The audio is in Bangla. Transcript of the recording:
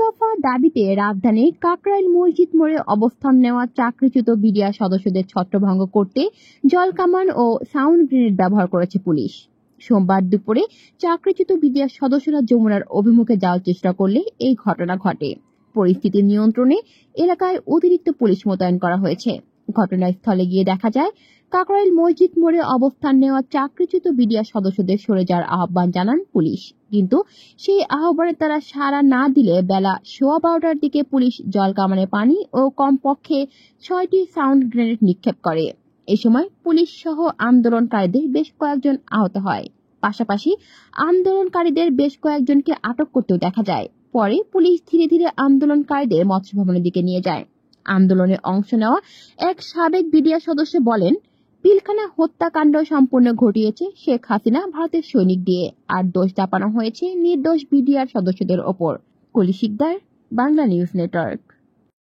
দফা দাবিতে রাজধানী কাকরাইল মসজিদ মোড়ে অবস্থান নেওয়া চাকরিচ্যুত বিডিআর সদস্যদের ছত্রভঙ্গ করতে জলকামান ও সাউন্ড গ্রেনেড ব্যবহার করেছে পুলিশ। সোমবার দুপুরে চাকরিচ্যুত বিডিআর সদস্যরা যমুনার অভিমুখে যাওয়ার চেষ্টা করলে এই ঘটনা ঘটে। পরিস্থিতি নিয়ন্ত্রণে এলাকায় অতিরিক্ত পুলিশ মোতায়েন করা হয়েছে। ঘটনাস্থলে গিয়ে দেখা যায়, কাকরাইল মসজিদ মোড়ে অবস্থান নেওয়া চাকরিচ্যুত বিডিআর সদস্যদের সরে যাওয়ার আহ্বান জানান পুলিশ, কিন্তু সেই আহ্বানে তারা সাড়া না দিলে বেলা 12:15টার দিকে পুলিশ জলকামানে পানি ও কমপক্ষে 6টি সাউন্ড গ্রেনেড নিক্ষেপ করে। এ সময় পুলিশ সহ আন্দোলনকারীদের বেশ কয়েকজন আহত হয়। পাশাপাশি আন্দোলনকারীদের বেশ কয়েকজনকে আটক করতেও দেখা যায়। পরে পুলিশ ধীরে ধীরে আন্দোলনকারীদের মৎস্য ভবনের দিকে নিয়ে যায়। আন্দোলনে অংশ নেওয়া এক সাবেক বিডিআর সদস্য বলেন, পিলখানা হত্যাকাণ্ড সম্পূর্ণ ঘটিয়েছে শেখ হাসিনা ভারতের সৈনিক দিয়ে, আর দোষ চাপানো হয়েছে নির্দোষ বিডিআর সদস্যদের ওপর। কলি শিকদার, বাংলা নিউজ নেটওয়ার্ক।